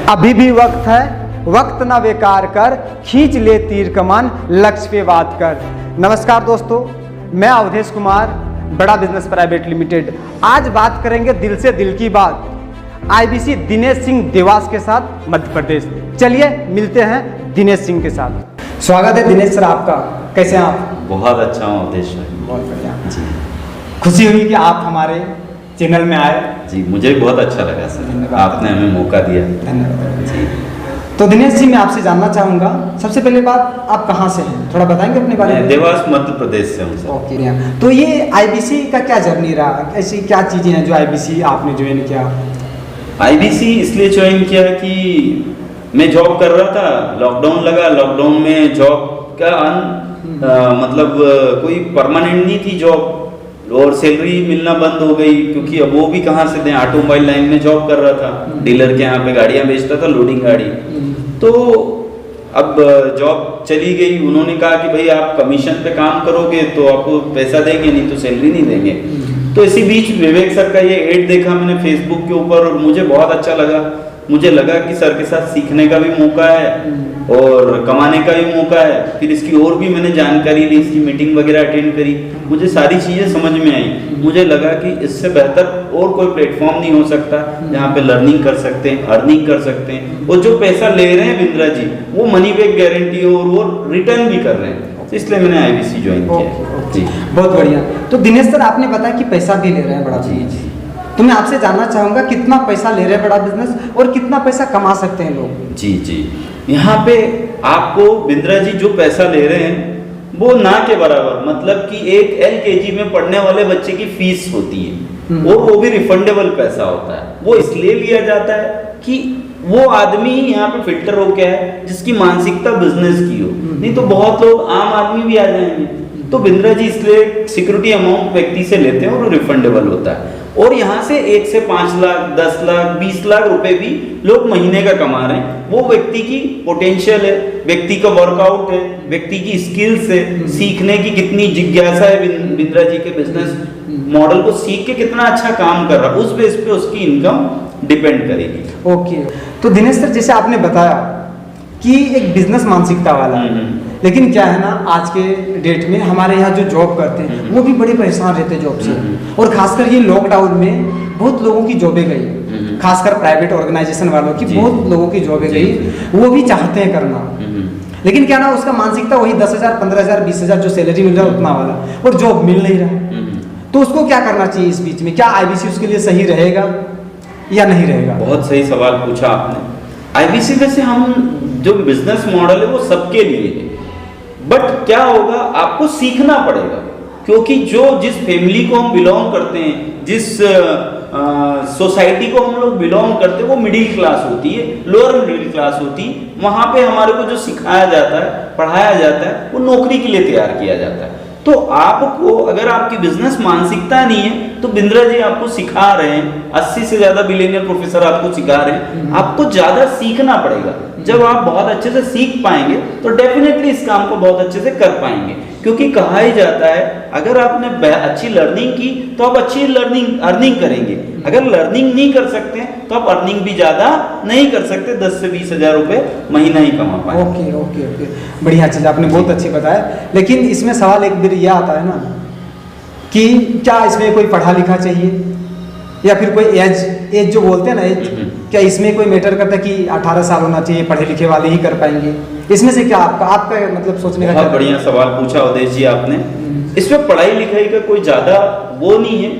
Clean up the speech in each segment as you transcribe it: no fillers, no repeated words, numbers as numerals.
अभी भी वक्त है, वक्त ना बेकार कर, खींच ले तीर कमान, लक्ष्य पे बात कर। नमस्कार दोस्तों, मैं अवधेश कुमार, बड़ा बिजनेस प्राइवेट लिमिटेड। आज बात करेंगे दिल से दिल की बात आईबीसी दिनेश सिंह देवास के साथ मध्य प्रदेश। चलिए मिलते हैं दिनेश सिंह के साथ। स्वागत है दिनेश सर आपका, कैसे हैं आप? बहुत अच्छा हूँ अवधेश भाई। बहुत बढ़िया जी। खुशी हुई कि आप हमारे चैनल में आए। जी, मुझे भी बहुत अच्छा लगा सर, आपने हमें मौका दिया। धन्यवाद जी। तो दिनेश जी, मैं आपसे जानना चाहूँगा, सबसे पहले बात, आप कहाँ से हैं, थोड़ा बताएंगे अपने बारे में? मैं देवास मध्य प्रदेश से हूँ सर। ओके। तो ये आईबीसी का क्या जर्नी रहा, ऐसी क्या चीज़ें हैं जो आईबीसी आपने ज्वाइन किया? आईबीसी इसलिए ज्वाइन किया कि मैं जॉब कर रहा था, लॉकडाउन लगा। लॉकडाउन में जॉब का मतलब कोई परमानेंट नहीं थी जॉब, और सैलरी मिलना बंद हो गई, क्योंकि अब वो भी कहाँ से दें। ऑटोमोबाइल लाइन में जॉब कर रहा था, डीलर के यहाँ पे गाड़ियाँ बेचता था, लोडिंग गाड़ी। तो अब जॉब चली गई। उन्होंने कहा कि भाई आप कमीशन पे काम करोगे तो आपको पैसा देंगे, नहीं तो सैलरी नहीं देंगे। तो इसी बीच विवेक सर का ये एड देखा मैंने फेसबुक के ऊपर, और मुझे बहुत अच्छा लगा। मुझे लगा कि सर के साथ सीखने का भी मौका है और कमाने का भी मौका है। फिर इसकी और भी मैंने जानकारी ली, इसकी मीटिंग वगैरह अटेंड करी, मुझे सारी चीज़ें समझ में आई। मुझे लगा कि इससे बेहतर और कोई प्लेटफॉर्म नहीं हो सकता जहाँ पे लर्निंग कर सकते हैं, अर्निंग कर सकते हैं, और जो पैसा ले रहे हैं बिंद्रा जी वो मनी बैक गारंटी और वो रिटर्न भी कर रहे हैं। तो इसलिए मैंने आईबीसी ज्वाइन किया। जी, बहुत बढ़िया। तो दिनेश सर, आपने बताया कि पैसा भी ले रहे हैं बड़ा। जी जी। तो मैं आपसे जानना चाहूँगा, कितना पैसा ले रहे हैं बड़ा बिजनेस और कितना पैसा कमा सकते हैं लोग? जी जी। यहाँ पे आपको बिंद्रा जी जो पैसा ले रहे हैं वो ना के बराबर, मतलब कि एक एलकेजी में पढ़ने वाले बच्चे की फीस होती है, और वो भी रिफंडेबल पैसा होता है। वो इसलिए लिया जाता है कि वो आदमी यहाँ पे फिल्टर हो क्या है जिसकी मानसिकता बिजनेस की हो, नहीं तो बहुत लोग आम आदमी भी आ जाएंगे। तो बिंद्रा जी इसलिए सिक्योरिटी अमाउंट व्यक्ति से लेते हैं और वो रिफंडेबल होता है। और यहाँ से 1 से 5 लाख, 10 लाख, 20 लाख रुपए भी लोग महीने का कमा रहे हैं। वो व्यक्ति की पोटेंशियल है, व्यक्ति का वर्कआउट है, व्यक्ति की स्किल्स है, सीखने की कितनी जिज्ञासा है। बिंद्रा जी के बिजनेस मॉडल को सीख के कितना अच्छा काम कर रहा है, उस बेस पे उसकी इनकम डिपेंड करेगी। ओके। तो दिनेश सर, जैसे आपने बताया कि एक बिजनेस मानसिकता वाला, लेकिन क्या है ना, आज के डेट में हमारे यहाँ जो जॉब करते हैं वो भी बड़े परेशान रहते हैं जॉब से। और खासकर ये लॉकडाउन में बहुत लोगों की जॉबें गई, खासकर प्राइवेट ऑर्गेनाइजेशन वालों की बहुत लोगों की जॉबें गई। वो भी चाहते हैं करना, लेकिन क्या ना, उसका मानसिकता वही 10,000, 15,000, 20,000 जो सैलरी मिल रहा है उतना वाला, और जॉब मिल नहीं रहा। तो उसको क्या करना चाहिए इस बीच में? क्या आईबीसी उसके लिए सही रहेगा या नहीं रहेगा? बहुत सही सवाल पूछा आपने। आईबीसी वैसे हम जो बिजनेस मॉडल है वो सबके लिए है, बट क्या होगा, आपको सीखना पड़ेगा। क्योंकि जिस फैमिली को हम बिलोंग करते हैं, जिस सोसाइटी को हम लोग बिलोंग करते हैं, वो मिडिल क्लास होती है, लोअर मिडिल क्लास होती है। वहाँ पे हमारे को जो सिखाया जाता है, पढ़ाया जाता है, वो नौकरी के लिए तैयार किया जाता है। तो आपको, अगर आपकी बिजनेस मानसिकता नहीं है, तो बिंद्रा जी आपको सिखा रहे हैं, 80 से ज्यादा बिलियनियर प्रोफेसर आपको सिखा रहे हैं। आपको ज्यादा सीखना पड़ेगा। जब आप बहुत अच्छे से सीख पाएंगे तो डेफिनेटली इस काम को बहुत अच्छे से कर पाएंगे। क्योंकि कहा ही जाता है, अगर आपने अच्छी लर्निंग की तो आप अच्छी अर्निंग करेंगे। अगर लर्निंग नहीं कर सकते तो आप अर्निंग भी ज्यादा नहीं कर सकते, 10 से 20 हजार रुपए महीना ही कमा पाए। ओके ओके ओके, बढ़िया चीज़ आपने बहुत अच्छी बताया। लेकिन इसमें सवाल एक बार यह आता है ना कि क्या इसमें कोई पढ़ा लिखा चाहिए, या फिर कोई एज जो बोलते हैं ना, एज, क्या इसमें कोई मैटर करता है कि 18 साल होना चाहिए, पढ़े लिखे वाले ही कर पाएंगे? इसमें से क्या आपका मतलब सोचने का? बहुत बढ़िया सवाल पूछा अवधेश जी आपने। इसमें पढ़ाई लिखाई का कोई ज्यादा वो नहीं है,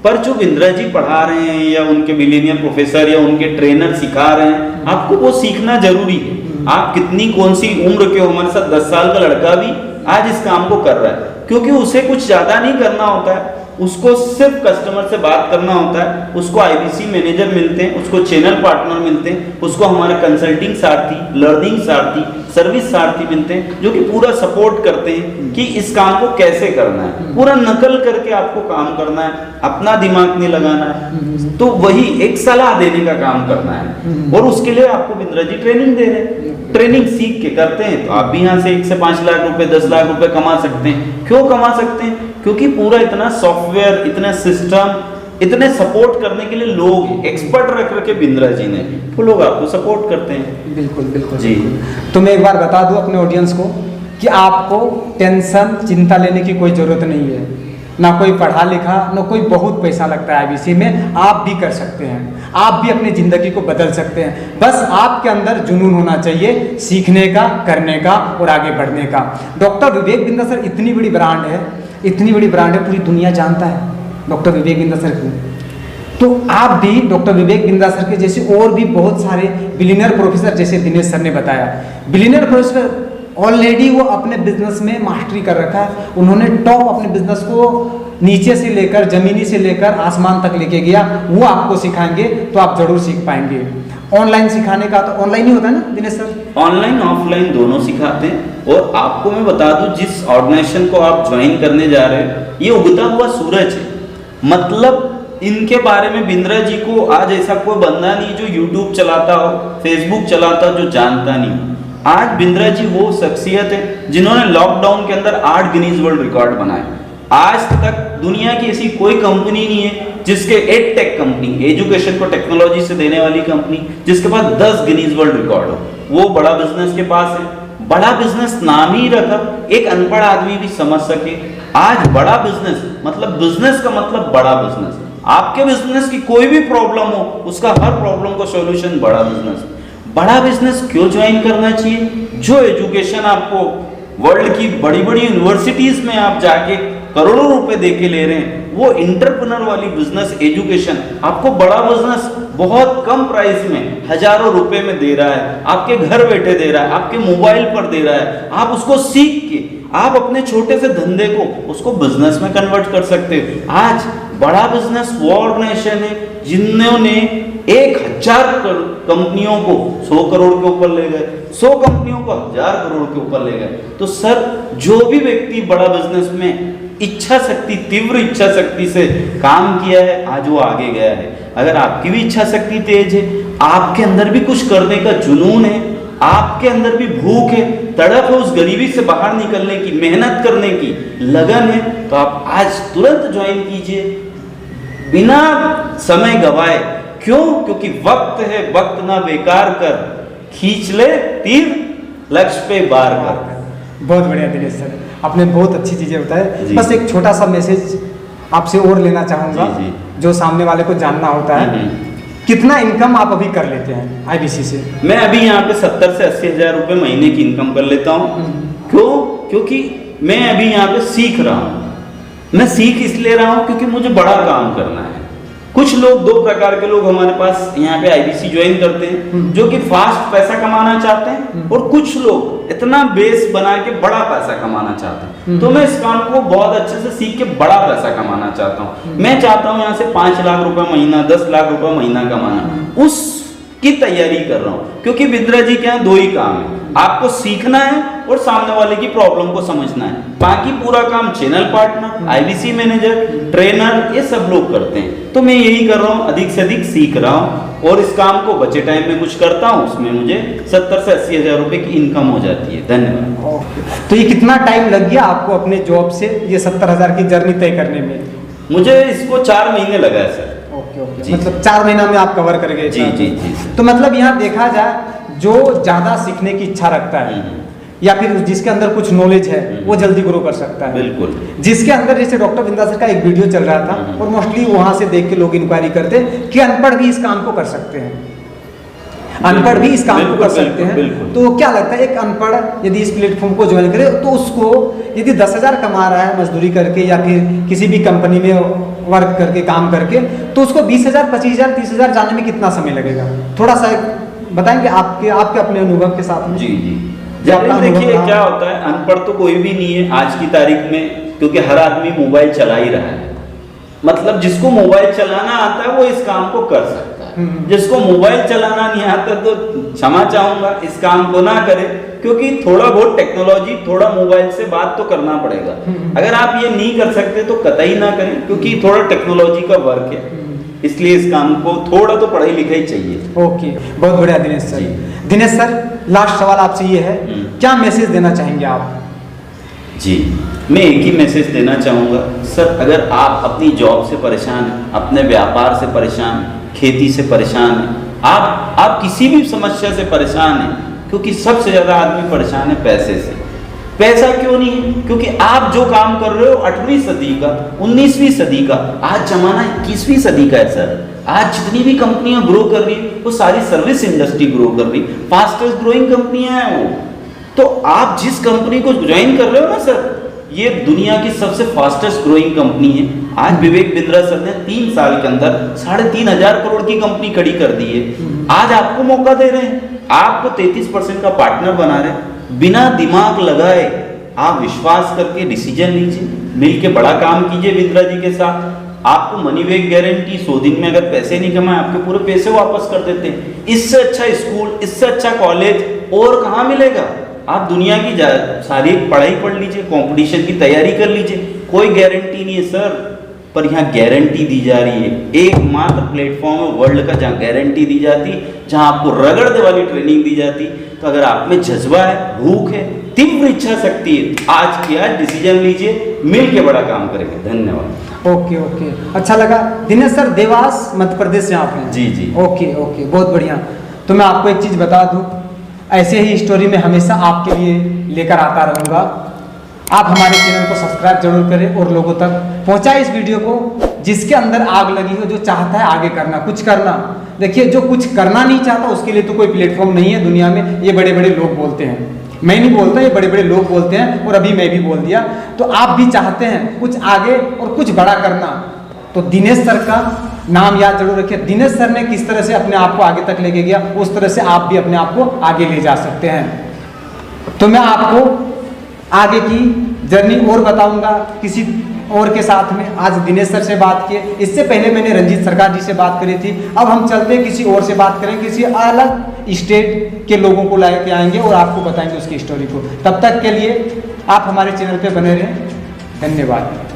पर जो बिंद्रा जी पढ़ा रहे हैं या उनके बिलियनियर प्रोफेसर या उनके ट्रेनर सिखा रहे हैं, आपको वो सीखना जरूरी है। आप कौन सी उम्र के हो, हमारे साथ 10 साल का लड़का भी आज इस काम को कर रहा है, क्योंकि उसे कुछ ज्यादा नहीं करना होता है। उसको सिर्फ कस्टमर से बात करना होता है, उसको आईबीसी मैनेजर मिलते हैं, उसको चैनल पार्टनर मिलते हैं, उसको हमारे कंसल्टिंग सारथी, लर्निंग सारथी, सर्विस सारथी मिलते हैं, जो कि पूरा सपोर्ट करते हैं कि इस काम को कैसे करना है। पूरा नकल करके आपको काम करना है, अपना दिमाग नहीं लगाना है। तो वही एक सलाह देने का काम करना है, और उसके लिए आपको बिंद्रा जी ट्रेनिंग दे रहे हैं। ट्रेनिंग सीख के करते हैं तो आप भी यहाँ से 1 से 5 लाख रुपए, 10 लाख रुपए कमा सकते हैं। क्यों कमा सकते हैं? क्योंकि पूरा इतना सॉफ्टवेयर, इतना सिस्टम इतने सपोर्ट करने के लिए लोग एक्सपर्ट रख रखे बिंद्रा जी ने, वो लोग आपको सपोर्ट करते हैं। बिल्कुल बिल्कुल जी। तो मैं एक बार बता दूं अपने ऑडियंस को कि आपको टेंशन चिंता लेने की कोई ज़रूरत नहीं है, ना कोई पढ़ा लिखा, ना कोई बहुत पैसा लगता है आईबीसी में। आप भी कर सकते हैं, आप भी अपनी ज़िंदगी को बदल सकते हैं। बस आपके अंदर जुनून होना चाहिए सीखने का, करने का और आगे बढ़ने का। डॉक्टर विवेक बिंद्रा सर इतनी बड़ी ब्रांड है, इतनी बड़ी ब्रांड है, पूरी दुनिया जानता है डॉक्टर विवेक बिंद्रा सर को। तो आप भी डॉक्टर विवेक बिंद्रा सर के जैसे और भी बहुत सारे बिलियनर प्रोफेसर, जैसे दिनेश सर ने बताया, बिलियनर प्रोफेसर ऑलरेडी वो अपने बिजनेस में मास्टरी कर रखा है। उन्होंने टॉप अपने बिजनेस को नीचे से लेकर, जमीनी से लेकर आसमान तक लेके गया। वो आपको सिखाएंगे तो आप जरूर सीख पाएंगे। ऑनलाइन सिखाने का तो ऑनलाइन ही होता है ना दिनेश सर? ऑनलाइन ऑफलाइन दोनों सिखाते हैं। और आपको मैं बता दूं, जिस ऑर्गेनाइजेशन को आप ज्वाइन करने जा रहे हैं, ये उगता हुआ सूरज है। मतलब इनके बारे में बिंद्रा जी को आज ऐसा कोई बंदा नहीं जो यूट्यूब चलाता हो, फेसबुक चलाता हो, जो जानता नहीं हो। आज बिंद्रा जी वो शख्सियत है जिन्होंने लॉकडाउन के अंदर 8 गिनीज वर्ल्ड रिकॉर्ड बनाए। आज तक दुनिया की ऐसी कोई कंपनी नहीं है जिसके एड टेक कंपनी, एजुकेशन को टेक्नोलॉजी से देने वाली कंपनी, जिसके पास 10 गिनीज वर्ल्ड रिकॉर्ड हो। वो बड़ा बिजनेस के पास है। बड़ा बिजनेस नाम ही रखा, एक अनपढ़ आदमी भी समझ सके। आज बड़ा बिजनेस मतलब, बिजनेस का मतलब बड़ा बिजनेस। आपके बिजनेस की कोई भी प्रॉब्लम हो, उसका हर प्रॉब्लम को सॉल्यूशन बड़ा बिजनेस। बड़ा बिजनेस क्यों ज्वाइन करना चाहिए? जो एजुकेशन आपको वर्ल्ड की बड़ी बड़ी यूनिवर्सिटीज में आप जाके करोड़ों रुपए देके ले रहे हैं, वो इंटरप्रेन्योर वाली बिजनेस एजुकेशन आपको बड़ा बिजनेस बहुत कम प्राइस में हजारों रुपए में दे रहा है, आपके घर बैठे दे रहा है, आपके मोबाइल पर दे रहा है। आप उसको सीख के आप अपने छोटे से धंधे को उसको बिजनेस में कन्वर्ट कर सकते हो। आज बड़ा बिजनेस वो ऑर्गेनाइजेशन है जिन्होंने 1000 कंपनियों को 100 करोड़ के ऊपर ले गए, 100 कंपनियों को 1000 करोड़ के ऊपर ले गए। तो सर, जो भी व्यक्ति बड़ा बिजनेस में इच्छा शक्ति, तीव्र इच्छा शक्ति से काम किया है, आज वो आगे गया है। अगर आपकी भी इच्छा शक्ति तेज है, आपके अंदर भी कुछ करने का जुनून है, आपके अंदर भी भूख है, तड़प है उस गरीबी से बाहर निकलने की, मेहनत करने की लगन है, तो आप आज तुरंत ज्वाइन कीजिए बिना समय गवाए। क्यों? क्योंकि वक्त है, वक्त ना बेकार कर, खींच ले तीर लक्ष्य पे बार कर। बहुत बढ़िया दिनेश सर, आपने बहुत अच्छी चीजें बताए। बस एक छोटा सा मैसेज आपसे और लेना चाहूंगा, जो सामने वाले को जानना होता है। कितना इनकम आप अभी कर लेते हैं आईबीसी से? मैं अभी यहाँ पे 70 से 80 हजार रुपए महीने की इनकम कर लेता हूँ। क्यों? क्योंकि मैं अभी यहाँ पे सीख रहा हूँ। मैं सीख इसलिए रहा हूँ क्योंकि मुझे बड़ा काम करना है। कुछ लोग, 2 प्रकार के लोग हमारे पास यहाँ पे आईबीसी ज्वाइन करते हैं, जो कि फास्ट पैसा कमाना चाहते हैं, और कुछ लोग इतना बेस बना के बड़ा पैसा कमाना चाहते हैं। तो मैं इस काम को बहुत अच्छे से सीख के बड़ा पैसा कमाना चाहता हूँ। मैं चाहता हूँ यहाँ से 5 लाख रुपए महीना, 10 लाख रुपए महीना कमाना, उसकी तैयारी कर रहा हूँ। क्योंकि बिंद्रा जी के यहाँ 2 ही काम है, आपको सीखना है और सामने वाले की प्रॉब्लम को समझना है। बाकी पूरा काम channel partner, IBC manager, trainer, ये सब लोग करते हैं। तो मैं यही कर रहा हूँ, अधिक से अधिक सीख रहा हूँ और इस काम को बचे टाइम में कुछ करता हूँ, उसमें मुझे 70 से 80 हजार रुपए की इनकम हो जाती है। धन्यवाद। तो ये कितना टाइम लग गया आपको अपने जॉब से ये 70 हजार की जर्नी तय करने में? मुझे इसको 4 महीने लगा है सर। ओके, मतलब 4 महीना में आप कवर कर गए? जी। तो मतलब यहाँ देखा जाए, जो ज्यादा सीखने की इच्छा रखता है या फिर जिसके अंदर कुछ नॉलेज है, वो जल्दी ग्रो कर सकता है। बिल्कुल। जिसके अंदर, जैसे डॉक्टर बिंद्रा सर का एक वीडियो चल रहा था, और मोस्टली वहां से देख के लोग इंक्वायरी करते हैं कि अनपढ़ भी इस काम को कर सकते हैं, अनपढ़ भी इस काम को कर सकते हैं। तो क्या लगता है, एक अनपढ़ यदि इस प्लेटफॉर्म को ज्वाइन करे, तो उसको यदि 10,000 कमा रहा है मजदूरी करके या फिर किसी भी कंपनी में वर्क करके, काम करके, तो उसको 20,000, 25,000, 30,000 जाने में कितना समय लगेगा? थोड़ा सा बताएंगे आपके अपने अनुभव के साथ में? जी। देखिए क्या होता है, अनपढ़ तो कोई भी नहीं है आज की तारीख में, क्योंकि हर आदमी मोबाइल चला ही रहा है। मतलब जिसको मोबाइल चलाना आता है वो इस काम को कर सकता है। जिसको मोबाइल चलाना नहीं आता तो क्षमा चाहूंगा, इस काम को ना करे, क्योंकि थोड़ा बहुत टेक्नोलॉजी, थोड़ा मोबाइल से बात तो करना पड़ेगा। अगर आप ये नहीं कर सकते तो कतई ना करें, क्योंकि थोड़ा टेक्नोलॉजी का वर्क है, इसलिए इस काम को थोड़ा तो पढ़ाई लिखाई चाहिए। ओके, बहुत बढ़िया Dinesh sir. Dinesh sir, last सवाल आपसे ये है, क्या मैसेज देना चाहेंगे आप? जी, मैं एक ही मैसेज देना चाहूँगा सर, अगर आप अपनी जॉब से परेशान हैं, अपने व्यापार से परेशान हैं, खेती से परेशान हैं, आप किसी भी समस्या से परेशान हैं, क्योंकि सबसे ज़्यादा आदमी परेशान है पैसे से। पैसा क्यों नहीं है? क्योंकि आप जो काम कर रहे हो 8वीं सदी का, 19वीं सदी का, आज जमाना 21वीं सदी का है सर। आज जितनी भी कंपनियां ग्रो कर रही है वो सारी सर्विस इंडस्ट्री ग्रो कर रही, फास्टेस्ट ग्रोइंग कंपनियां हैं वो। तो आप जिस कंपनी को ज्वाइन कर रहे हो ना सर, ये दुनिया की सबसे फास्टेस्ट ग्रोइंग कंपनी है। आज विवेक बिंद्रा सर ने 3 साल के अंदर 3,500 करोड़ की कंपनी खड़ी कर दी है। आज आपको मौका दे रहे हैं, आपको 33% का पार्टनर बना रहे हैं। बिना दिमाग लगाए आप विश्वास करके डिसीजन लीजिए, मिलके बड़ा काम कीजिए बिंद्रा जी के साथ। आपको मनी बैक गारंटी, 100 दिन में अगर पैसे नहीं कमाए आपके पूरे पैसे वापस कर देते हैं। इससे अच्छा स्कूल, इससे अच्छा कॉलेज और कहाँ मिलेगा? आप दुनिया की सारी पढ़ाई पढ़ लीजिए, कंपटीशन की तैयारी कर लीजिए, कोई गारंटी नहीं है सर, पर यहाँ गारंटी दी जा रही है। एकमात्र प्लेटफॉर्म है वर्ल्ड का जहाँ गारंटी दी जाती, जहाँ आपको रगड़ दे वाली ट्रेनिंग दी जाती। तो अगर आप में जज्बा है, भूख है, तीव्र इच्छा शक्ति है, आज की आज डिसीजन लीजिए, मिल के बड़ा काम करेंगे। धन्यवाद। ओके, अच्छा लगा। दिनेश सर देवास मध्य प्रदेश से आप हैं? जी। ओके, बहुत बढ़िया। तो मैं आपको एक चीज़ बता दूं, ऐसे ही स्टोरी में हमेशा आपके लिए लेकर आता रहूँगा। आप हमारे चैनल को सब्सक्राइब जरूर करें और लोगों तक पहुँचाएं इस वीडियो को, जिसके अंदर आग लगी हो, जो चाहता है आगे करना, कुछ करना। देखिए, जो कुछ करना नहीं चाहता उसके लिए तो कोई प्लेटफॉर्म नहीं है दुनिया में। ये बड़े बड़े लोग बोलते हैं, मैं नहीं बोलता, ये बड़े बड़े लोग बोलते हैं, और अभी मैं भी बोल दिया। तो आप भी चाहते हैं कुछ आगे और कुछ बड़ा करना, तो दिनेश सर का नाम याद जरूर रखिए। दिनेश सर ने किस तरह से अपने आप को आगे तक लेके गया, उस तरह से आप भी अपने आप को आगे ले जा सकते हैं। तो मैं आपको आगे की जर्नी और बताऊंगा किसी और के साथ में। आज दिनेश सर से बात किए, इससे पहले मैंने रंजीत सरकार जी से बात करी थी। अब हम चलते हैं किसी और से बात करें, किसी अलग स्टेट के लोगों को लाके आएंगे और आपको बताएंगे उसकी स्टोरी को। तब तक के लिए आप हमारे चैनल पे बने रहें। धन्यवाद।